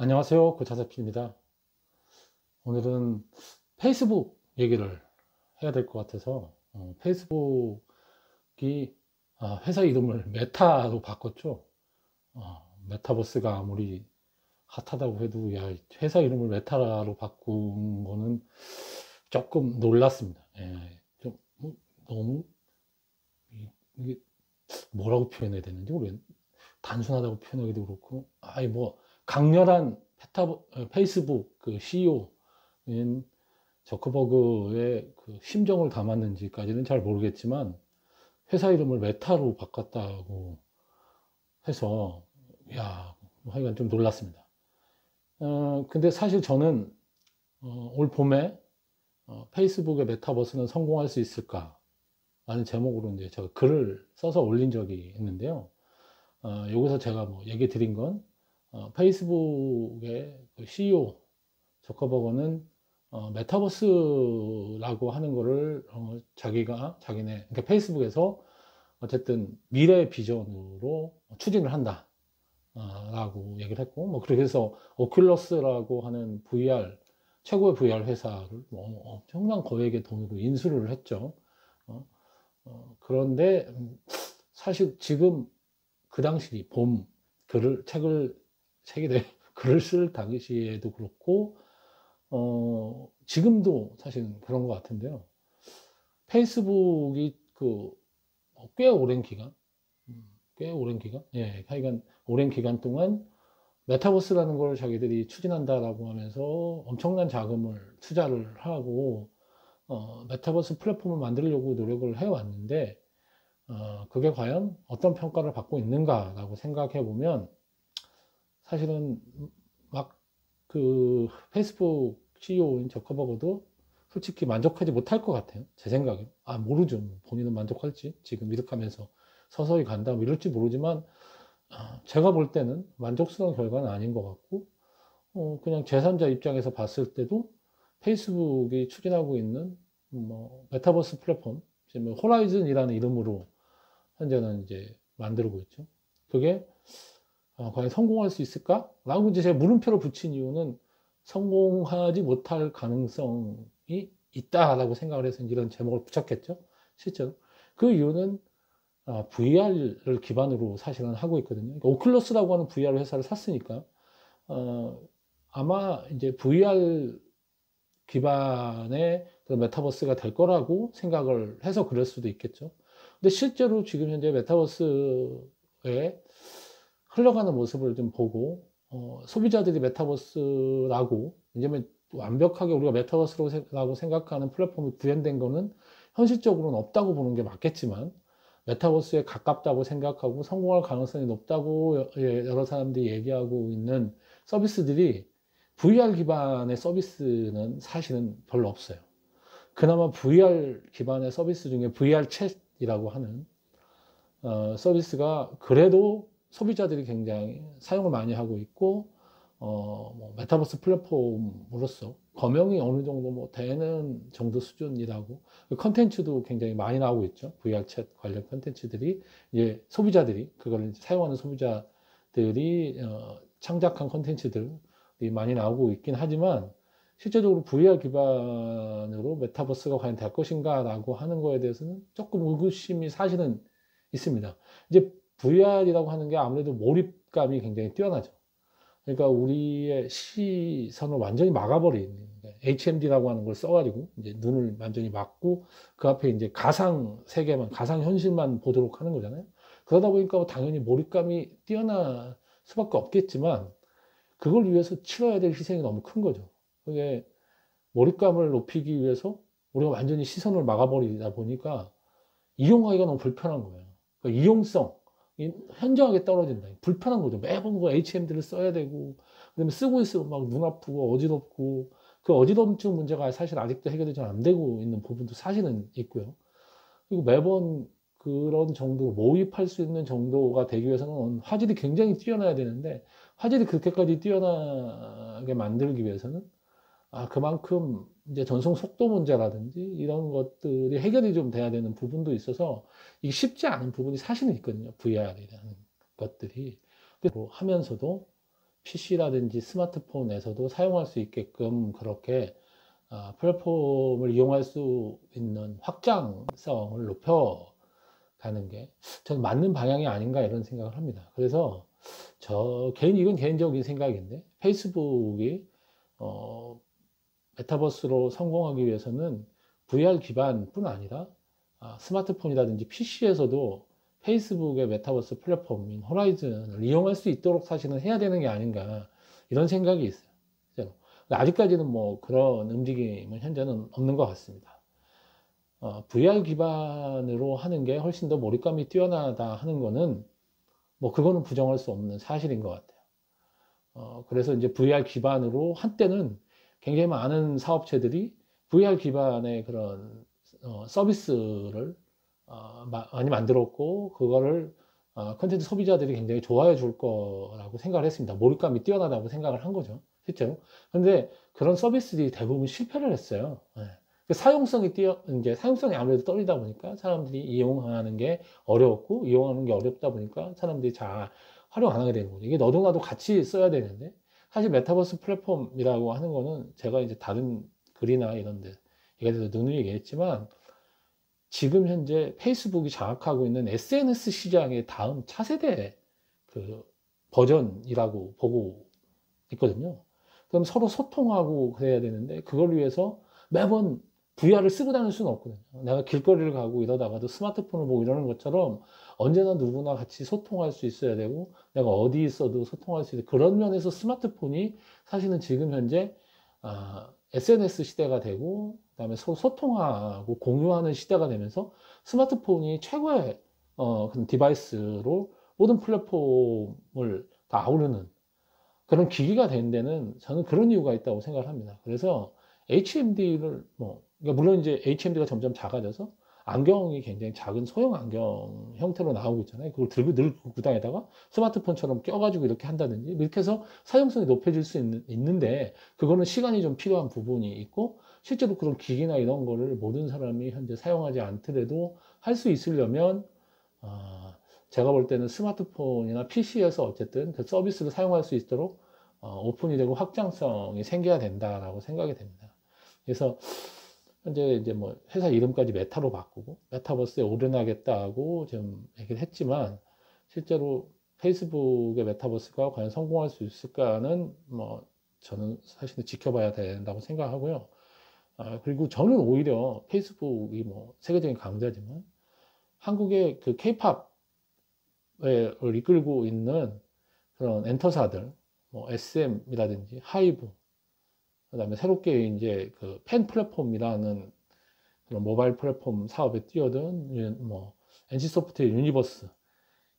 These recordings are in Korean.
안녕하세요. 고차사피입니다. 오늘은 페이스북 얘기를 해야 될 것 같아서 페이스북이 회사 이름을 메타로 바꿨죠. 메타버스가 아무리 핫하다고 해도 회사 이름을 메타로 바꾼 거는 조금 놀랐습니다. 좀 너무 이게 뭐라고 표현해야 되는지 모르겠는데 단순하다고 표현하기도 그렇고 뭐 강렬한 페이스북 그 CEO인 저커버그의 그 심정을 담았는지까지는 잘 모르겠지만 회사 이름을 메타로 바꿨다고 해서 하여간 좀 놀랐습니다. 근데 사실 저는 올 봄에 페이스북의 메타버스는 성공할 수 있을까? 라는 제목으로 이제 제가 글을 써서 올린 적이 있는데요. 여기서 제가 뭐 얘기 드린 건 페이스북의 그 CEO 저커버거는 메타버스라고 하는 거를 자기네 그러니까 페이스북에서 어쨌든 미래 비전으로 추진을 한다 라고 얘기를 했고, 뭐 그렇게 해서 오큘러스라고 하는 최고의 VR 회사를 뭐 엄청난 거액의 돈으로 인수를 했죠. 그런데 사실 지금 그 당시 책이 글을 쓸 당시에도 그렇고 지금도 사실 그런 것 같은데요. 페이스북이 꽤 오랜 기간, 하여간 오랜 기간 동안 메타버스라는 걸 자기들이 추진한다라고 하면서 엄청난 자금을 투자를 하고 메타버스 플랫폼을 만들려고 노력을 해왔는데 그게 과연 어떤 평가를 받고 있는가라고 생각해 보면 사실은 막 그 페이스북 CEO인 저커버거도 솔직히 만족하지 못할 것 같아요. 제 생각에. 모르죠. 뭐 본인은 만족할지. 지금 이렇게 하면서 서서히 간다. 뭐 이럴지 모르지만, 제가 볼 때는 만족스러운 결과는 아닌 것 같고, 그냥 제3자 입장에서 봤을 때도 페이스북이 추진하고 있는 뭐 메타버스 플랫폼, 지금 호라이즌이라는 이름으로 현재는 이제 만들고 있죠. 그게 과연 성공할 수 있을까? 라고 이제 제가 물음표를 붙인 이유는 성공하지 못할 가능성이 있다라고 생각을 해서 이런 제목을 붙였겠죠. 실제로. 그 이유는 VR을 기반으로 사실은 하고 있거든요. 그러니까 오클러스라고 하는 VR 회사를 샀으니까 아마 이제 VR 기반의 그 메타버스가 될 거라고 생각을 해서 그럴 수도 있겠죠. 근데 실제로 지금 현재 메타버스에 흘러가는 모습을 좀 보고 소비자들이 메타버스라고 이제는 완벽하게 우리가 메타버스라고 생각하는 플랫폼이 구현된 거는 현실적으로는 없다고 보는 게 맞겠지만 메타버스에 가깝다고 생각하고 성공할 가능성이 높다고 여러 사람들이 얘기하고 있는 서비스들이 VR 기반의 서비스는 사실은 별로 없어요. 그나마 VR 기반의 서비스 중에 VR 챗이라고 하는 서비스가 그래도 소비자들이 굉장히 사용을 많이 하고 있고 뭐 메타버스 플랫폼으로서 검영이 어느 정도 뭐 되는 정도 수준이라고 컨텐츠도 굉장히 많이 나오고 있죠. VR 챗 관련 컨텐츠들이 이제 소비자들이 그걸 이제 사용하는 소비자들이 창작한 컨텐츠들이 많이 나오고 있긴 하지만 실제적으로 VR 기반으로 메타버스가 과연 될 것인가라고 하는 거에 대해서는 조금 의구심이 사실은 있습니다. 이제 VR이라고 하는 게 아무래도 몰입감이 굉장히 뛰어나죠. 그러니까 우리의 시선을 완전히 막아버리는 HMD라고 하는 걸 써가지고 이제 눈을 완전히 막고 그 앞에 이제 가상 세계만, 가상 현실만 보도록 하는 거잖아요. 그러다 보니까 당연히 몰입감이 뛰어날 수밖에 없겠지만 그걸 위해서 치러야 될 희생이 너무 큰 거죠. 그게 몰입감을 높이기 위해서 우리가 완전히 시선을 막아버리다 보니까 이용하기가 너무 불편한 거예요. 그러니까 이용성이 현저하게 떨어진다. 불편한 거죠. 매번 그 HMD를 써야 되고, 그다음에 쓰고 있으면 막 눈 아프고 어지럽고, 그 어지럼증 문제가 사실 아직도 해결이 잘 안 되고 있는 부분도 사실은 있고요. 그리고 매번 그런 정도, 모입할 수 있는 정도가 되기 위해서는 화질이 굉장히 뛰어나야 되는데, 화질이 그렇게까지 뛰어나게 만들기 위해서는 그만큼 이제 전송 속도 문제라든지 이런 것들이 해결이 좀 돼야 되는 부분도 있어서 이게 쉽지 않은 부분이 사실은 있거든요. VR이라는 것들이. 하면서도 PC라든지 스마트폰에서도 사용할 수 있게끔 그렇게 플랫폼을 이용할 수 있는 확장성을 높여가는 게 저는 맞는 방향이 아닌가 이런 생각을 합니다. 그래서 이건 개인적인 생각인데, 페이스북이 메타버스로 성공하기 위해서는 VR 기반뿐 아니라 스마트폰이라든지 PC에서도 페이스북의 메타버스 플랫폼인 호라이즌을 이용할 수 있도록 사실은 해야 되는 게 아닌가 이런 생각이 있어요. 실제로. 아직까지는 뭐 그런 움직임은 현재는 없는 것 같습니다. VR 기반으로 하는 게 훨씬 더 몰입감이 뛰어나다 하는 거는 뭐 그거는 부정할 수 없는 사실인 것 같아요. 그래서 이제 VR 기반으로 한때는 굉장히 많은 사업체들이 VR 기반의 그런 서비스를 많이 만들었고, 그거를 컨텐츠 소비자들이 굉장히 좋아해 줄 거라고 생각을 했습니다. 몰입감이 뛰어나다고 생각을 한 거죠, 실제로. 근데 그런 서비스들이 대부분 실패를 했어요. 예. 이제 사용성이 아무래도 떨리다 보니까 사람들이 이용하는 게 어려웠고, 이용하는 게 어렵다 보니까 사람들이 잘 활용 안 하게 되는 거죠. 이게 너도 나도 같이 써야 되는데, 사실 메타버스 플랫폼이라고 하는 거는 제가 이제 다른 글이나 이런 데 얘기에 대해서 누누이 얘기했지만, 지금 현재 페이스북이 장악하고 있는 SNS 시장의 다음 차세대 그 버전이라고 보고 있거든요. 그럼 서로 소통하고 그래야 되는데, 그걸 위해서 매번 VR을 쓰고 다닐 수는 없거든요. 내가 길거리를 가고 이러다가도 스마트폰을 보고 이러는 것처럼 언제나 누구나 같이 소통할 수 있어야 되고, 내가 어디 있어도 소통할 수 있는 그런 면에서 스마트폰이 사실은 지금 현재 SNS 시대가 되고, 그다음에 서로 소통하고 공유하는 시대가 되면서 스마트폰이 최고의 그런 디바이스로 모든 플랫폼을 다 아우르는 그런 기기가 된 데는 저는 그런 이유가 있다고 생각을 합니다. 그래서 HMD를 그러니까 물론 이제 HMD가 점점 작아져서 안경이 굉장히 작은 소형 안경 형태로 나오고 있잖아요. 그걸 들고 늘 구다에다가 스마트폰처럼 껴가지고 이렇게 한다든지 이렇게 해서 사용성이 높아질 수 있는데, 그거는 시간이 좀 필요한 부분이 있고, 실제로 그런 기기나 이런 거를 모든 사람이 현재 사용하지 않더라도 할 수 있으려면 제가 볼 때는 스마트폰이나 PC에서 어쨌든 그 서비스를 사용할 수 있도록 오픈이 되고 확장성이 생겨야 된다라고 생각이 됩니다. 그래서 현재 이제 뭐 회사 이름까지 메타로 바꾸고 메타버스에 오른하겠다고 지금 얘기를 했지만, 실제로 페이스북의 메타버스가 과연 성공할 수 있을까는 뭐 저는 사실은 지켜봐야 된다고 생각하고요. 그리고 저는 오히려 페이스북이 뭐 세계적인 강자지만 한국의 그 케이팝을 이끌고 있는 그런 엔터사들, 뭐 SM이라든지 하이브, 그다음에 새롭게 이제 그 팬 플랫폼이라는 그런 모바일 플랫폼 사업에 뛰어든 뭐 NC소프트의 유니버스,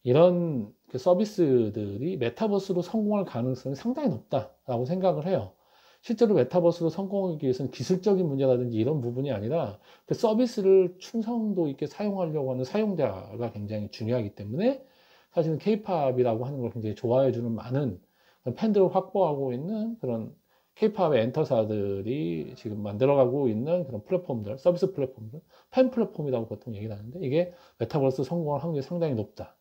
이런 그 서비스들이 메타버스로 성공할 가능성이 상당히 높다라고 생각을 해요. 실제로 메타버스로 성공하기 위해서는 기술적인 문제라든지 이런 부분이 아니라 그 서비스를 충성도 있게 사용하려고 하는 사용자가 굉장히 중요하기 때문에, 사실은 케이팝이라고 하는 걸 굉장히 좋아해주는 많은 팬들을 확보하고 있는 그런 케이팝의 엔터사들이 지금 만들어가고 있는 그런 플랫폼들, 서비스 플랫폼들, 팬 플랫폼이라고 보통 얘기를 하는데, 이게 메타버스 성공할 확률이 상당히 높다.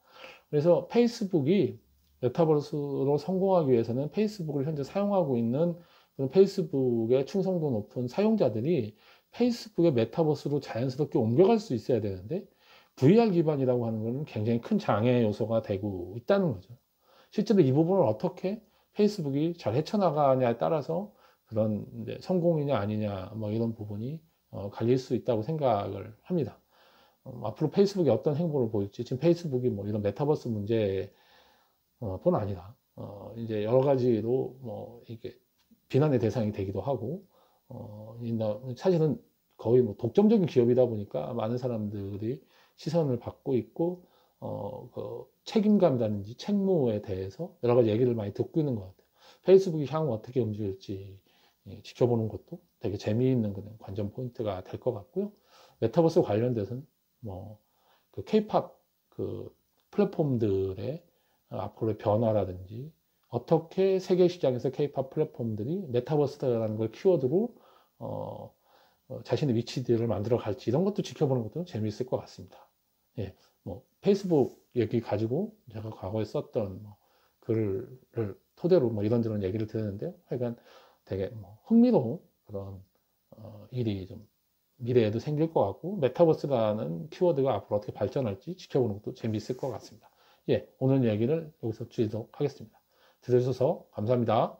그래서 페이스북이 메타버스로 성공하기 위해서는 페이스북을 현재 사용하고 있는 그런 페이스북의 충성도 높은 사용자들이 페이스북의 메타버스로 자연스럽게 옮겨갈 수 있어야 되는데, VR 기반이라고 하는 것은 굉장히 큰 장애 요소가 되고 있다는 거죠. 실제로 이 부분을 어떻게 페이스북이 잘 헤쳐나가냐에 따라서 그런 성공이냐 아니냐 뭐 이런 부분이 갈릴 수 있다고 생각을 합니다. 앞으로 페이스북이 어떤 행보를 보일지, 지금 페이스북이 뭐 이런 메타버스 문제뿐 아니라 이제 여러 가지로 뭐 이게 비난의 대상이 되기도 하고, 사실은 거의 뭐 독점적인 기업이다 보니까 많은 사람들이 시선을 받고 있고, 그 책임감이라든지 책무에 대해서 여러 가지 얘기를 많이 듣고 있는 것 같아요. 페이스북이 향후 어떻게 움직일지 지켜보는 것도 되게 재미있는 그런 관전 포인트가 될 것 같고요. 메타버스 관련돼서는 뭐 그 케이팝 그 플랫폼들의 앞으로의 변화라든지, 어떻게 세계 시장에서 케이팝 플랫폼들이 메타버스라는 걸 키워드로 자신의 위치들을 만들어 갈지, 이런 것도 지켜보는 것도 재미있을 것 같습니다. 예, 뭐 페이스북 얘기 가지고 제가 과거에 썼던 뭐 글을 토대로 뭐 이런저런 얘기를 들었는데요. 하여간 되게 뭐 흥미로운 그런 일이 좀 미래에도 생길 것 같고, 메타버스라는 키워드가 앞으로 어떻게 발전할지 지켜보는 것도 재미있을 것 같습니다. 예, 오늘 얘기를 여기서 줄이도록 하겠습니다. 들어주셔서 감사합니다.